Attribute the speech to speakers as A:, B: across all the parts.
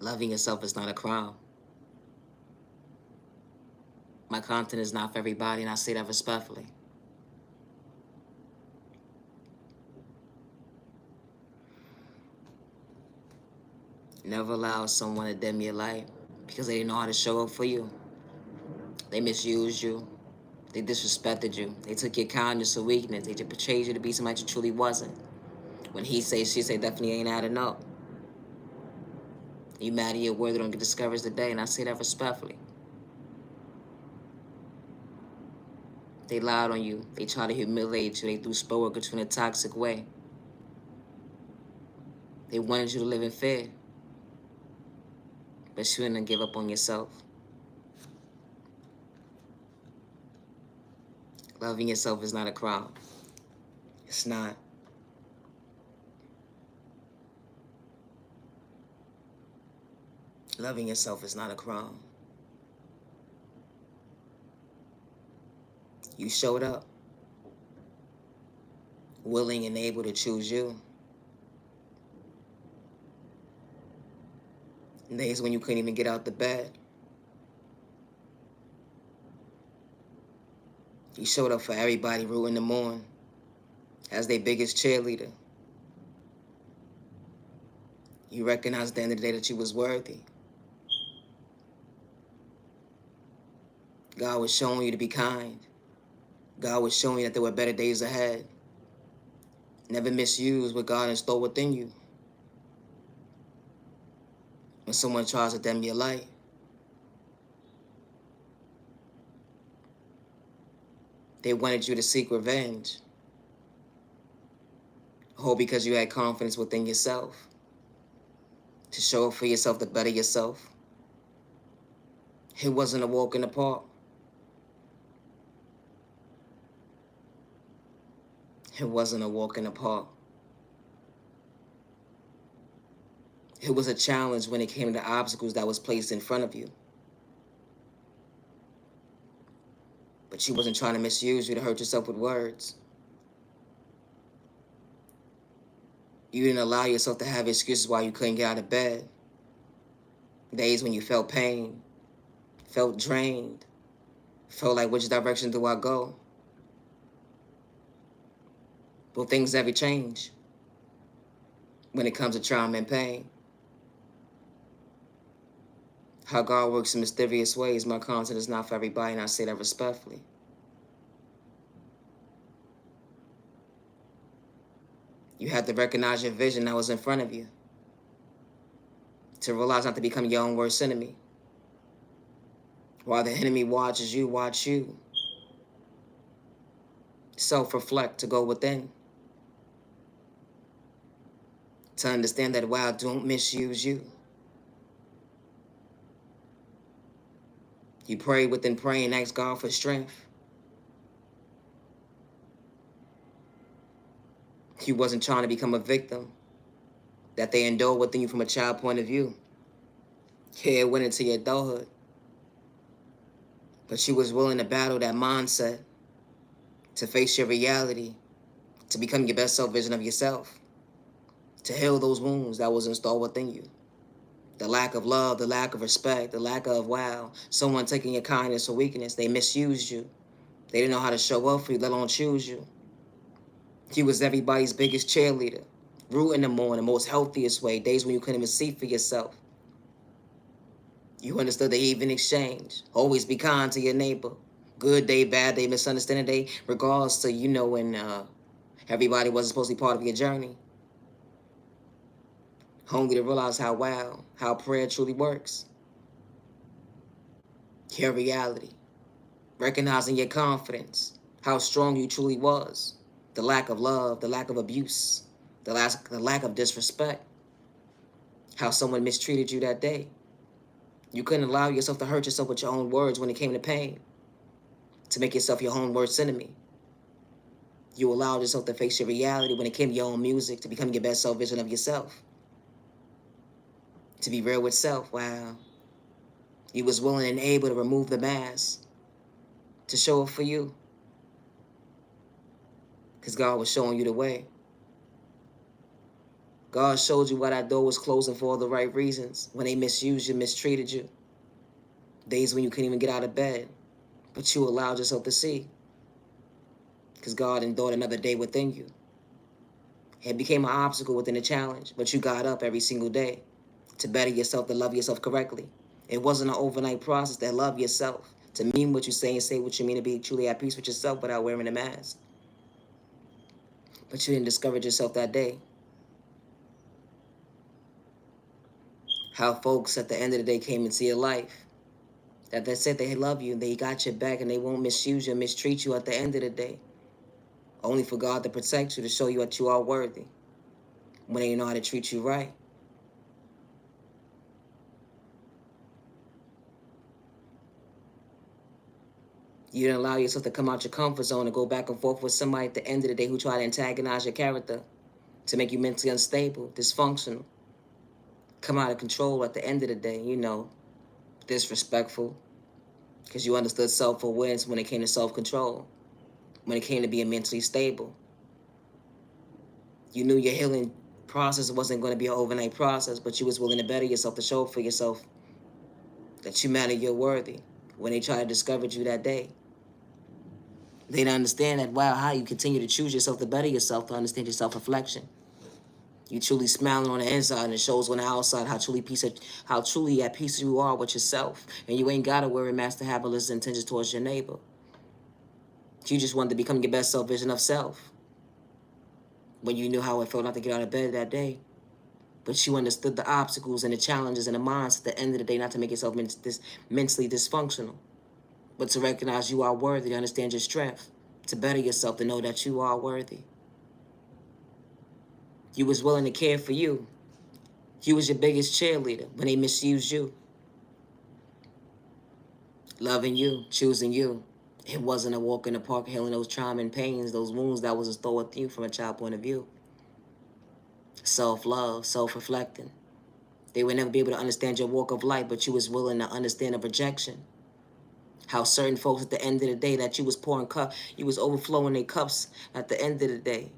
A: Loving yourself is not a crime. My content is not for everybody, and I say that respectfully. Never allow someone to dim your light because they didn't know how to show up for you. They misused you. They disrespected you. They took your kindness or weakness. They just portrayed you to be somebody you truly wasn't. When he say, she say, definitely ain't adding up. You mad at your word, don't get discouraged today, and I say that respectfully. They lied on you. They tried to humiliate you. They threw spell work at you in a toxic way. They wanted you to live in fear, but you didn't give up on yourself. Loving yourself is not a crime. It's not. Loving yourself is not a crime. You showed up, willing and able to choose you. Days when you couldn't even get out the bed. You showed up for everybody rooting them on as their biggest cheerleader. You recognized at the end of the day that you was worthy. God was showing you to be kind. God was showing you that there were better days ahead. Never misuse what God installed within you. When someone tries to dim your light, they wanted you to seek revenge. All because you had confidence within yourself. To show up for yourself, to better yourself. It wasn't a walk in the park. It wasn't a walk in the park. It was a challenge when it came to obstacles that was placed in front of you. But she wasn't trying to misuse you to hurt yourself with words. You didn't allow yourself to have excuses why you couldn't get out of bed. Days when you felt pain, felt drained, felt like which direction do I go? Well, things never change when it comes to trauma and pain. How God works in mysterious ways, my content is not for everybody, and I say that respectfully. You had to recognize your vision that was in front of you. To realize not to become your own worst enemy. While the enemy watches you, watch you. Self-reflect, to go within. To understand that, wow, don't misuse you. You pray within praying and ask God for strength. You wasn't trying to become a victim that they endure within you from a child point of view. Yeah, it went into your adulthood. But you was willing to battle that mindset, to face your reality, to become your best self vision of yourself, to heal those wounds that was installed within you. The lack of love, the lack of respect, the lack of, wow, someone taking your kindness or weakness. They misused you. They didn't know how to show up for you, let alone choose you. You was everybody's biggest cheerleader, rooting them on in the most healthiest way, days when you couldn't even see for yourself. You understood the even exchange. Always be kind to your neighbor. Good day, bad day, misunderstanding day, regardless to, when everybody wasn't supposed to be part of your journey. Only to realize how prayer truly works. Your reality. Recognizing your confidence, how strong you truly was. The lack of love, the lack of abuse, the lack of disrespect. How someone mistreated you that day. You couldn't allow yourself to hurt yourself with your own words when it came to pain. To make yourself your own worst enemy. You allowed yourself to face your reality when it came to your own music, to become your best self vision of yourself. To be real with self, wow. You was willing and able to remove the mask, to show up for you. Because God was showing you the way. God showed you why that door was closing for all the right reasons. When they misused you, mistreated you. Days when you couldn't even get out of bed. But you allowed yourself to see. Because God endured another day within you. It became an obstacle within the challenge. But you got up every single day to better yourself, to love yourself correctly. It wasn't an overnight process to love yourself, to mean what you say and say what you mean, to be truly at peace with yourself without wearing a mask. But you didn't discourage yourself that day. How folks at the end of the day came into your life, that they said they love you, they got your back, and they won't misuse you and mistreat you at the end of the day. Only for God to protect you, to show you that you are worthy, when they know how to treat you right. You didn't allow yourself to come out your comfort zone and go back and forth with somebody at the end of the day who tried to antagonize your character, to make you mentally unstable, dysfunctional, come out of control at the end of the day, disrespectful, because you understood self-awareness when it came to self-control, when it came to being mentally stable. You knew your healing process wasn't going to be an overnight process, but you was willing to better yourself, to show for yourself that you matter, you're worthy. When they tried to discourage you that day, they didn't understand that, wow, how you continue to choose yourself to better yourself, to understand your self-reflection. You truly smiling on the inside, and it shows on the outside how truly at peace you are with yourself. And you ain't gotta worry master to have malicious intentions towards your neighbor. You just wanted to become your best self vision of self. When you knew how it felt not to get out of bed that day. But you understood the obstacles and the challenges and the minds at the end of the day, not to make yourself mentally dysfunctional, but to recognize you are worthy, to understand your strength, to better yourself, to know that you are worthy. You was willing to care for you. You was your biggest cheerleader when they misused you. Loving you, choosing you. It wasn't a walk in the park healing those trauma and pains, those wounds that was installed with you from a child point of view. Self-love, self-reflecting. They would never be able to understand your walk of life, but you was willing to understand the rejection. How certain folks at the end of the day that you was pouring you was overflowing their cups at the end of the day.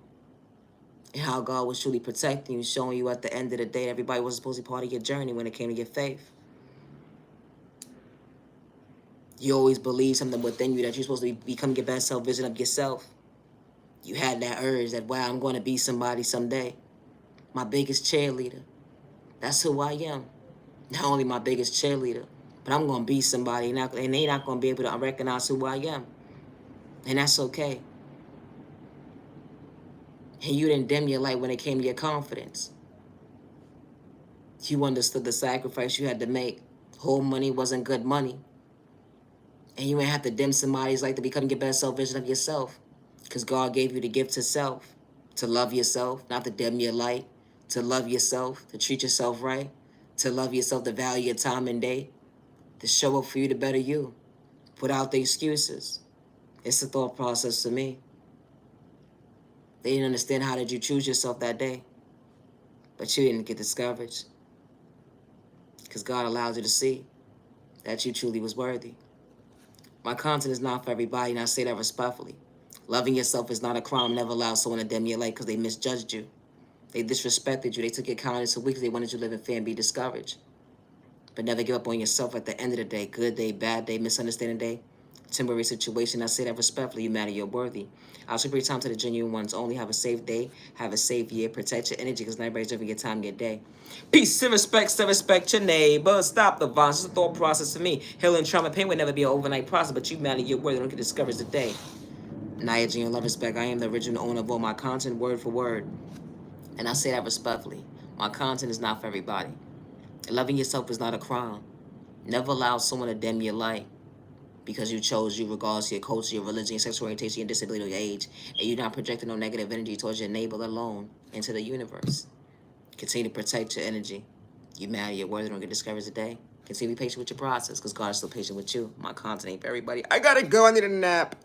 A: And how God was truly protecting you, showing you at the end of the day everybody was supposed to be part of your journey when it came to your faith. You always believe something within you that you're supposed to become your best self vision of yourself. You had that urge that, wow, I'm going to be somebody someday. My biggest cheerleader. That's who I am. Not only my biggest cheerleader, but I'm going to be somebody, and they're not going to be able to recognize who I am. And that's okay. And you didn't dim your light when it came to your confidence. You understood the sacrifice you had to make. Whole money wasn't good money. And you ain't have to dim somebody's light to become your best self vision of yourself. Because God gave you the gift to self. To love yourself, not to dim your light. To love yourself, to treat yourself right. To love yourself, to value your time and day. To show up for you to better you. Without the excuses. It's a thought process to me. They didn't understand how did you choose yourself that day. But you didn't get discouraged. Because God allowed you to see that you truly was worthy. My content is not for everybody, and I say that respectfully. Loving yourself is not a crime. Never allow someone to dim your light because they misjudged you. They disrespected you. They took your kindness away because they wanted you to live in fear and be discouraged. But never give up on yourself at the end of the day. Good day, bad day, misunderstanding day, temporary situation. I say that respectfully. You matter. You're worthy. I'll show your time to the genuine ones only. Have a safe day. Have a safe year. Protect your energy because not everybody's living your time, your day. Peace and respect your neighbor. Stop the violence. It's a thought process for me. Healing trauma pain would never be an overnight process, but you matter. You're worthy. Don't get discouraged today. Naya Genuine Love Respect. I am the original owner of all my content, word for word. And I say that respectfully. My content is not for everybody. Loving yourself is not a crime. Never allow someone to dim your light because you chose you regardless of your culture, your religion, your sexual orientation, your disability, or your age. And you're not projecting no negative energy towards your neighbor alone into the universe. Continue to protect your energy. You matter, you're worthy, don't get discouraged today. Continue to be patient with your process because God is still patient with you. My content ain't for everybody. I gotta go, I need a nap.